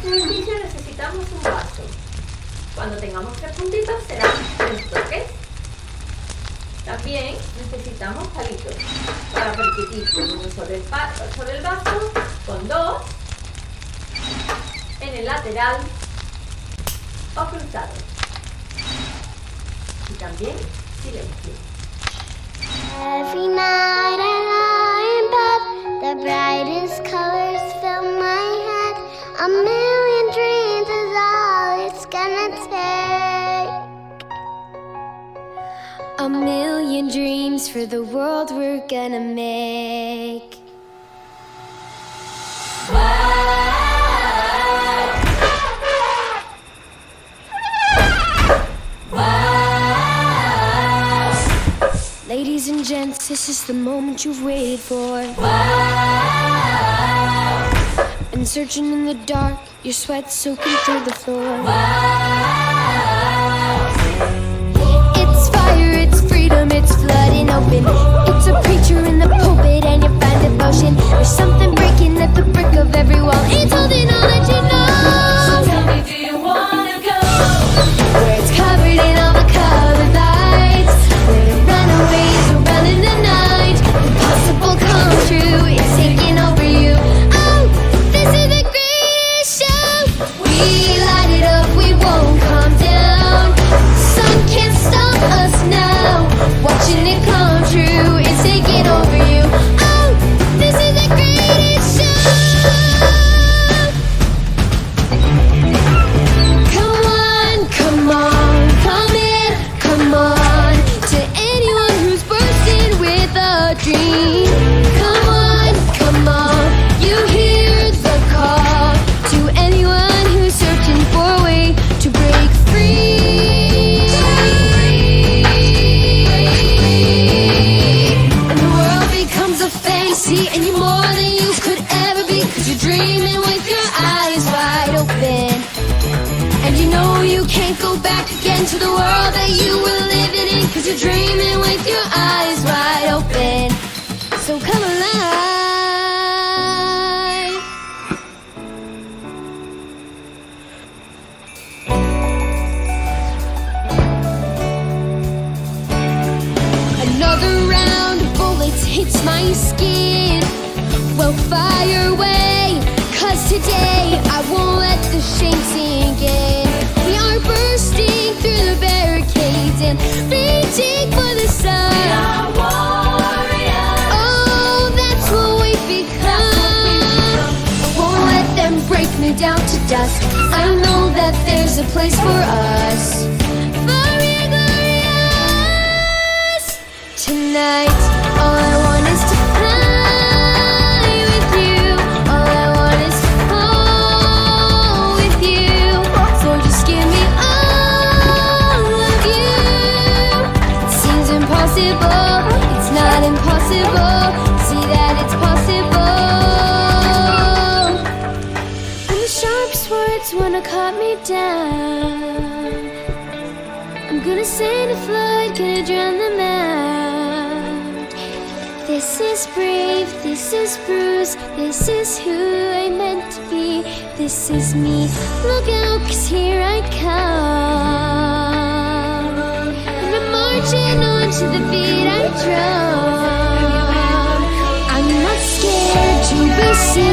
este ejercicio necesitamos un vaso. Cuando tengamos 3 puntitos serán 3 toques. También necesitamos palitos para percutir, uno sobre el vaso, con 2, en el lateral o cruzado. Y también silencio. Every night I lie in bed, the brightest colors fill my head. A million dreams is all it's gonna take. A million dreams for the world we're gonna make. Ladies and gents, this is the moment you've waited for. Wow. And searching in the dark, your sweat soaking through the floor. Wow. It's fire, it's freedom, it's flooding open. It's a preacher in the pulpit and you find devotion. There's something breaking at the brick of every wall. It's holding all that you know. So tell me, do you wanna go? Where it's covered in all the colored lights, where the runaways are running the night. Impossible come true, it's taking over you. Oh, this is the greatest show. We light it up, we won't calm down. Sun can't stop us now. Watching it come true, it's taking over you. Oh, this is the greatest show. Come on, come on, come in, come on. To anyone who's bursting with a dream, come on, you hear the call. To anyone who's searching for a way to break free. And the world becomes a fantasy, and you're more than you could ever be, 'cause you're dreaming with your eyes wide open. And you know you can't go back again to the world that you were living in, 'cause you're dreaming with your eyes wide open. So come alive. Another round of bullets hits my skin. Well, fire away, 'cause today I won't let the shame sink in. We are bursting through the barricades and reaching for the sun. We are warriors. Oh, that's what we've become. I won't let them break me down to dust. I know that there's a place for us. For we're glorious. Tonight, all I want is to fly with you. All I want is to fall with you. So just give me all of you. It seems impossible, it's not impossible. See that it's possible. And the sharpest words wanna cut me down. I'm gonna send a flood, gonna drown them out. This is brave, this is bruised, this is who I'm meant to be. This is me, look out, 'cause here I come. And I'm marching on to the beat I drum. I'm not scared to be seen.